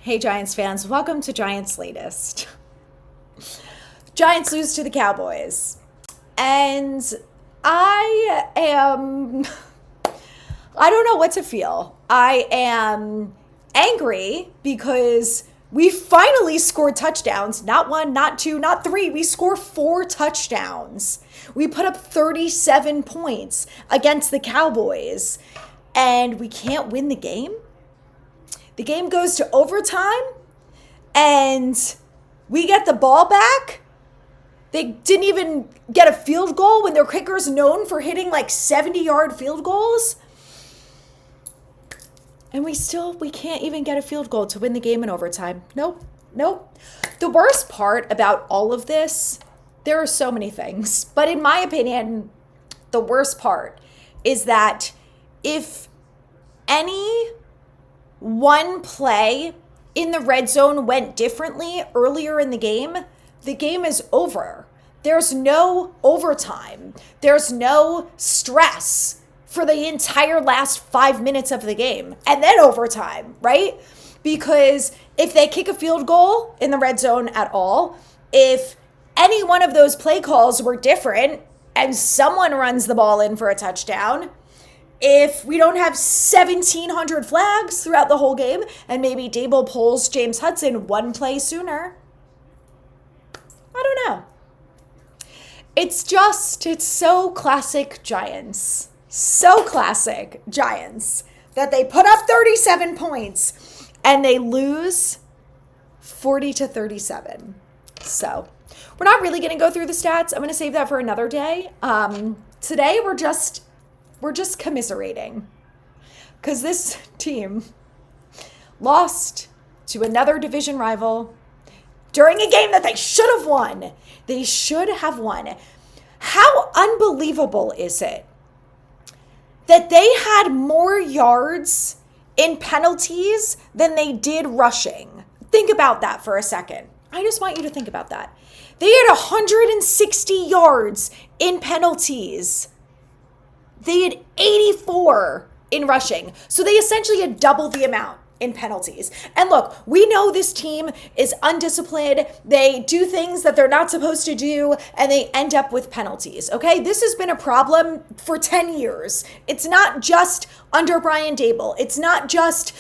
Hey, Giants fans, welcome to Giants Latest. Giants lose to the Cowboys. And I don't know what to feel. I am angry because we finally scored touchdowns. Not one, not two, not three. We scored 4 touchdowns. We put up 37 points against the Cowboys. And we can't win the game. The game goes to overtime, and we get the ball back. They didn't even get a field goal when their kicker's known for hitting like 70-yard field goals. And we can't even get a field goal to win the game in overtime. Nope. The worst part about all of this, there are so many things, but in my opinion, the worst part is that if any one play in the red zone went differently earlier in the game is over. There's no overtime. There's no stress for the entire last 5 minutes of the game. And then overtime, right? Because if they kick a field goal in the red zone at all, if any one of those play calls were different and someone runs the ball in for a touchdown, if we don't have 1,700 flags throughout the whole game, and maybe Dable pulls James Hudson one play sooner, I don't know. It's so classic Giants. So classic Giants that they put up 37 points and they lose 40-37. So we're not really going to go through the stats. I'm going to save that for another day. Today we're just commiserating because this team lost to another division rival during a game that they should have won. They should have won. How unbelievable is it that they had more yards in penalties than they did rushing? Think about that for a second. I just want you to think about that. They had 160 yards in penalties. They had 84 in rushing. So they essentially had double the amount in penalties. And look, we know this team is undisciplined. They do things that they're not supposed to do, and they end up with penalties, okay? This has been a problem for 10 years. It's not just under Brian Dable. It's not just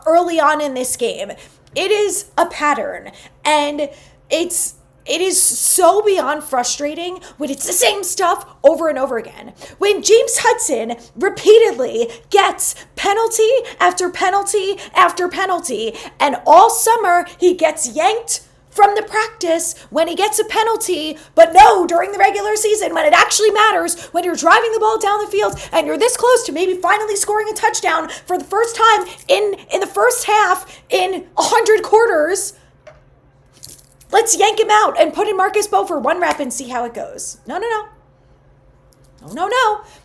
early on in this game. It is a pattern, and it is so beyond frustrating when it's the same stuff over and over again. When James Hudson repeatedly gets penalty after penalty after penalty, and all summer he gets yanked from the practice when he gets a penalty, but no, during the regular season, when it actually matters, when you're driving the ball down the field and you're this close to maybe finally scoring a touchdown for the first time in the first half in 100 quarters, let's yank him out and put in Marcus Bowe for 1 rep and see how it goes. No.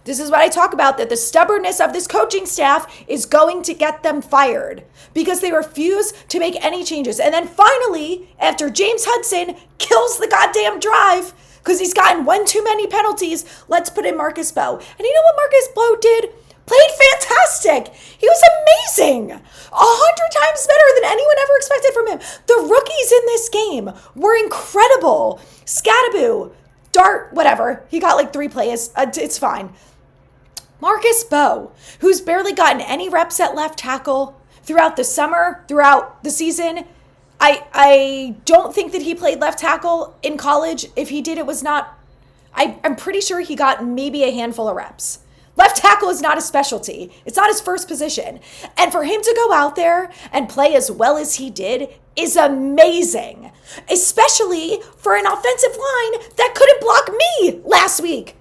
This is what I talk about, that the stubbornness of this coaching staff is going to get them fired because they refuse to make any changes. And then finally, after James Hudson kills the goddamn drive because he's gotten one too many penalties, let's put in Marcus Bowe. And you know what Marcus Bowe did? Played fantastic. He was amazing. 100 times better than anyone ever expected from him. The rookies in this game were incredible. Scattaboo, Dart, whatever. He got like 3 plays. It's fine. Marcus Bowe, who's barely gotten any reps at left tackle throughout the summer, throughout the season. I don't think that he played left tackle in college. If he did, it was not. I'm pretty sure he got maybe a handful of reps. Left tackle is not his specialty. It's not his first position. And for him to go out there and play as well as he did is amazing, especially for an offensive line that couldn't block me last week.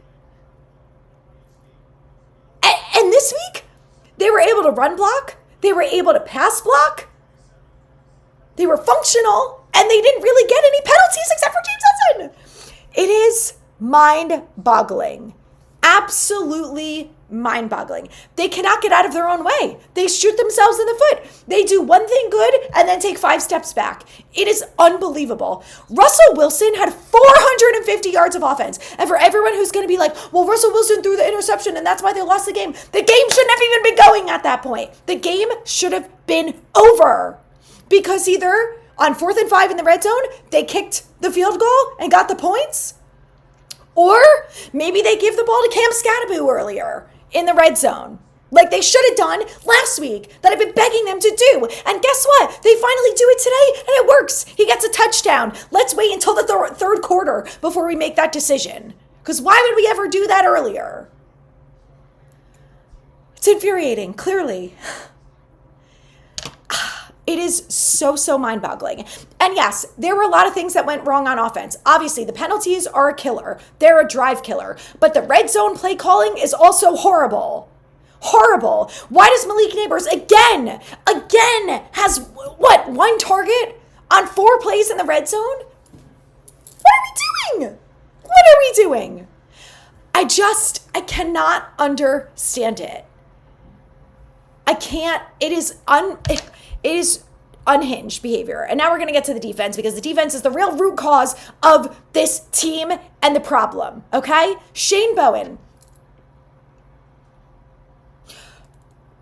And this week, they were able to run block. They were able to pass block. They were functional, and they didn't really get any penalties except for James Hudson. It is mind-boggling. Absolutely mind-boggling. They cannot get out of their own way. They shoot themselves in the foot. They do one thing good and then take 5 steps back. It is unbelievable. Russell Wilson had 450 yards of offense. And for everyone who's going to be like, well, Russell Wilson threw the interception and that's why they lost the game shouldn't have even been going at that point. The game should have been over. because either on 4th and 5 in the red zone, they kicked the field goal and got the points, or maybe they give the ball to Cam Scattaboo earlier in the red zone, like they should have done last week, that I've been begging them to do. And guess what? They finally do it today, and it works. He gets a touchdown. Let's wait until the third quarter before we make that decision. Because why would we ever do that earlier? It's infuriating, clearly. It is so mind-boggling. And yes, there were a lot of things that went wrong on offense. Obviously, the penalties are a killer. They're a drive killer. But the red zone play calling is also horrible. Horrible. Why does Malik Neighbors again has, one target on 4 plays in the red zone? What are we doing? What are we doing? I cannot understand it. I can't. It is unhinged behavior. And now we're going to get to the defense, because the defense is the real root cause of this team and the problem, okay? Shane Bowen.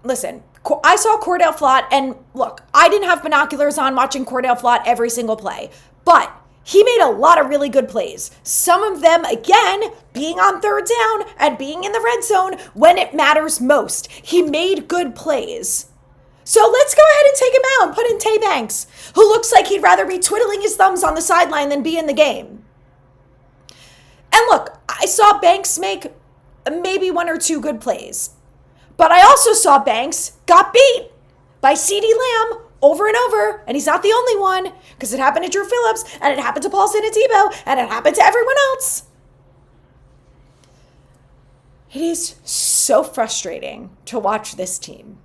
Listen, I saw Cordell Flott, and look, I didn't have binoculars on watching Cordell Flott every single play, but he made a lot of really good plays. Some of them, again, being on 3rd down and being in the red zone when it matters most. He made good plays. So let's go ahead and take him out and put in Tay Banks, who looks like he'd rather be twiddling his thumbs on the sideline than be in the game. And look, I saw Banks make maybe 1 or 2 good plays. But I also saw Banks got beat by CeeDee Lamb over and over, and he's not the only one, because it happened to Drew Phillips, and it happened to Paulson and Tebow, and it happened to everyone else. It is so frustrating to watch this team.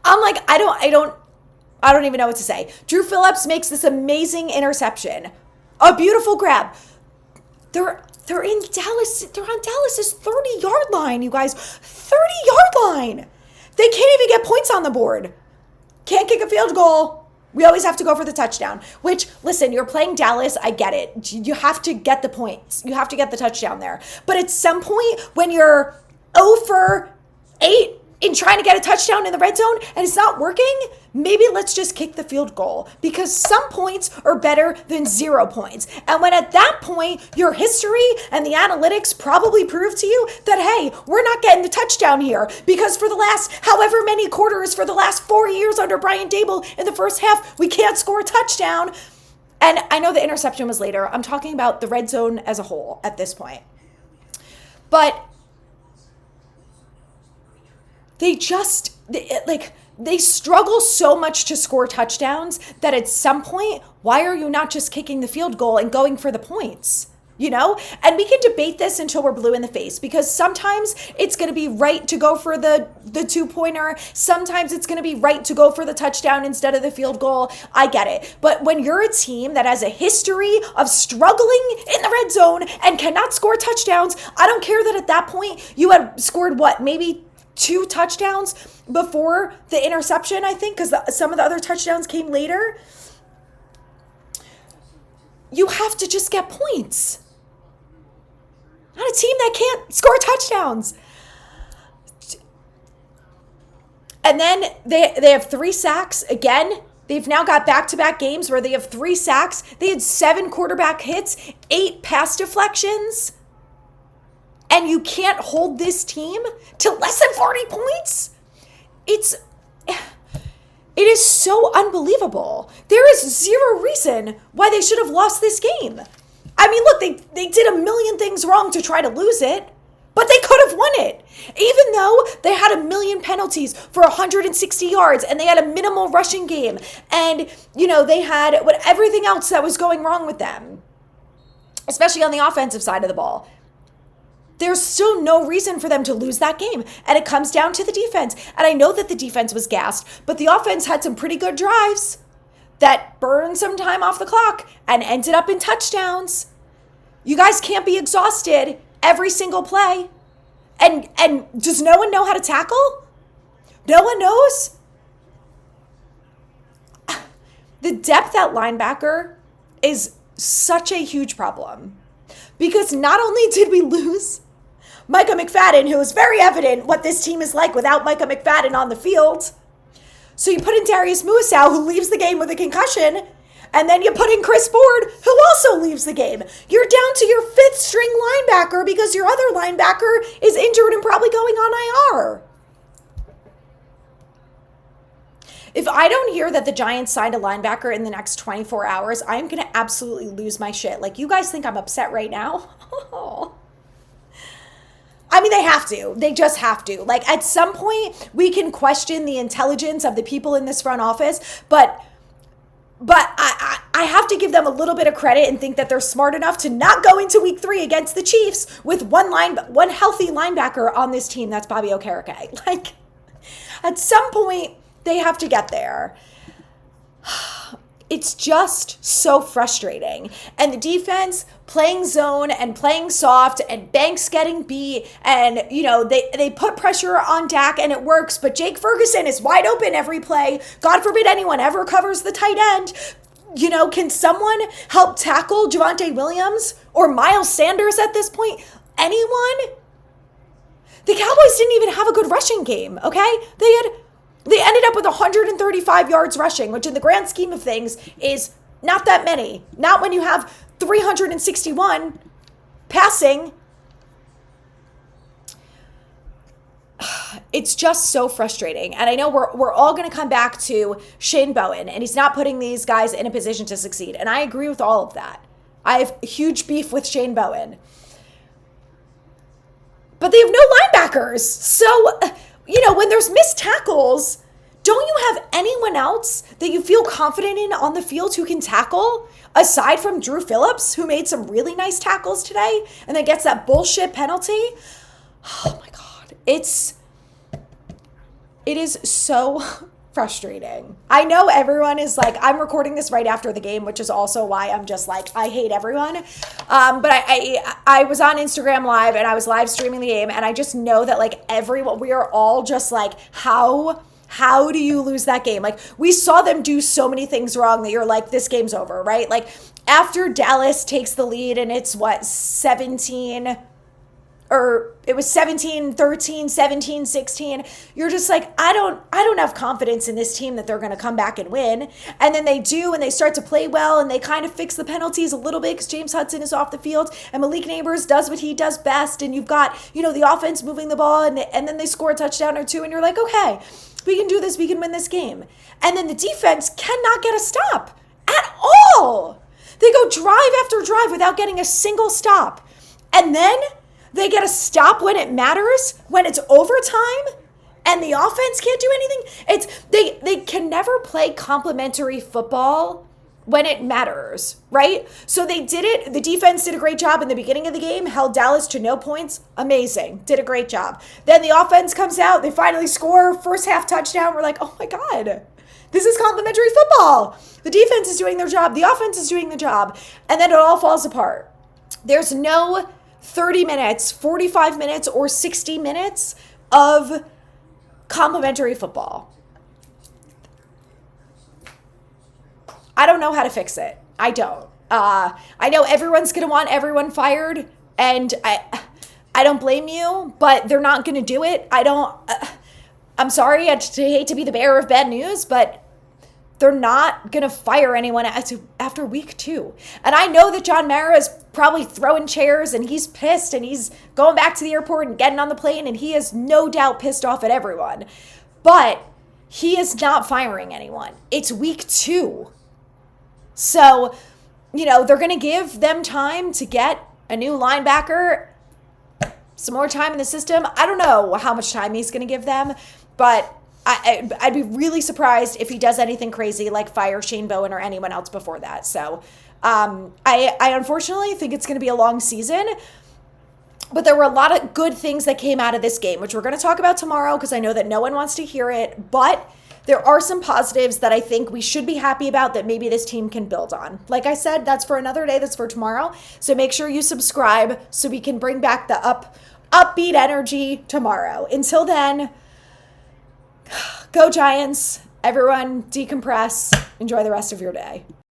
I'm like, I don't even know what to say. Drew Phillips makes this amazing interception. A beautiful grab. They're in Dallas. They're on Dallas's 30-yard line, you guys. 30-yard line. They can't even get points on the board. Can't kick a field goal. We always have to go for the touchdown. Which, listen, you're playing Dallas. I get it. You have to get the points. You have to get the touchdown there. But at some point, when you're 0 for 8 in trying to get a touchdown in the red zone and it's not working, maybe let's just kick the field goal, because some points are better than 0 points. And when at that point, your history and the analytics probably prove to you that, hey, we're not getting the touchdown here, because for the last however many quarters, for the last 4 years under Brian Dable in the first half, we can't score a touchdown. And I know the interception was later. I'm talking about the red zone as a whole at this point. But they struggle so much to score touchdowns that at some point, why are you not just kicking the field goal and going for the points? You know? And we can debate this until we're blue in the face, because sometimes it's going to be right to go for the 2-pointer. Sometimes it's going to be right to go for the touchdown instead of the field goal. I get it. But when you're a team that has a history of struggling in the red zone and cannot score touchdowns, I don't care that at that point you had scored maybe 2 touchdowns before the interception, I think, because some of the other touchdowns came later. You have to just get points. Not a team that can't score touchdowns. And then they have 3 sacks. Again, they've now got back-to-back games where they have 3 sacks. They had 7 quarterback hits, 8 pass deflections. And you can't hold this team to less than 40 points? It is so unbelievable. There is 0 reason why they should have lost this game. I mean, look, they did a million things wrong to try to lose it, but they could have won it. Even though they had a million penalties for 160 yards and they had a minimal rushing game, and, they had everything else that was going wrong with them, especially on the offensive side of the ball. There's still no reason for them to lose that game. And it comes down to the defense. And I know that the defense was gassed, but the offense had some pretty good drives that burned some time off the clock and ended up in touchdowns. You guys can't be exhausted every single play. And does no one know how to tackle? No one knows? The depth at linebacker is such a huge problem. Because not only did we lose Micah McFadden, who is very evident what this team is like without Micah McFadden on the field. So you put in Darius Muasau, who leaves the game with a concussion, and then you put in Chris Ford, who also leaves the game. You're down to your 5th string linebacker because your other linebacker is injured and probably going on IR. If I don't hear that the Giants signed a linebacker in the next 24 hours, I'm going to absolutely lose my shit. Like, you guys think I'm upset right now? I mean, they have to. They just have to. Like, at some point, we can question the intelligence of the people in this front office, but I have to give them a little bit of credit and think that they're smart enough to not go into week 3 against the Chiefs with one healthy linebacker on this team. That's Bobby Okereke. Like, at some point, they have to get there. It's just so frustrating. And the defense playing zone and playing soft and Banks getting beat and, you know, they put pressure on Dak and it works, but Jake Ferguson is wide open every play. God forbid anyone ever covers the tight end. You know, can someone help tackle Javonte Williams or Miles Sanders at this point? Anyone? The Cowboys didn't even have a good rushing game, okay? They ended up with 135 yards rushing, which in the grand scheme of things is not that many. Not when you have 361 passing. It's just so frustrating. And I know we're all going to come back to Shane Bowen, and he's not putting these guys in a position to succeed. And I agree with all of that. I have huge beef with Shane Bowen. But they have no linebackers. So, you know, when there's missed tackles, don't you have anyone else that you feel confident in on the field who can tackle, aside from Drew Phillips, who made some really nice tackles today and then gets that bullshit penalty? Oh my God. It is so frustrating. I know everyone is like, I'm recording this right after the game, which is also why I'm just like, I hate everyone. But I was on Instagram Live and I was live streaming the game, and I just know that like everyone, we are all just like, how do you lose that game? Like, we saw them do so many things wrong that you're like, this game's over, right? Like, after Dallas takes the lead and it's what, 17, or it was 17-13, 17-16. You're just like, I don't have confidence in this team that they're going to come back and win. And then they do, and they start to play well, and they kind of fix the penalties a little bit because James Hudson is off the field, and Malik Neighbors does what he does best, and you've got, you know, the offense moving the ball, and then they score a touchdown or two, and you're like, okay, we can do this, we can win this game. And then the defense cannot get a stop at all. They go drive after drive without getting a single stop. And then they get a stop when it matters, when it's overtime, and the offense can't do anything. They can never play complementary football when it matters, right? So they did it. The defense did a great job in the beginning of the game, held Dallas to no points. Amazing. Did a great job. Then the offense comes out. They finally score. First half touchdown. We're like, oh my God, this is complementary football. The defense is doing their job. The offense is doing the job. And then it all falls apart. There's no 30 minutes, 45 minutes, or 60 minutes of complimentary football. I don't know how to fix it. I don't. I know everyone's going to want everyone fired, and I don't blame you, but they're not going to do it. I'm sorry, I hate to be the bearer of bad news, but they're not going to fire anyone after week 2. And I know that John Mara is probably throwing chairs and he's pissed and he's going back to the airport and getting on the plane, and he is no doubt pissed off at everyone. But he is not firing anyone. It's week 2. So, you know, they're going to give them time to get a new linebacker, some more time in the system. I don't know how much time he's going to give them, but I'd be really surprised if he does anything crazy like fire Shane Bowen or anyone else before that. So I unfortunately think it's going to be a long season, but there were a lot of good things that came out of this game, which we're going to talk about tomorrow because I know that no one wants to hear it, but there are some positives that I think we should be happy about that maybe this team can build on. Like I said, that's for another day. That's for tomorrow. So make sure you subscribe so we can bring back the upbeat energy tomorrow. Until then, go Giants. Everyone decompress. Enjoy the rest of your day.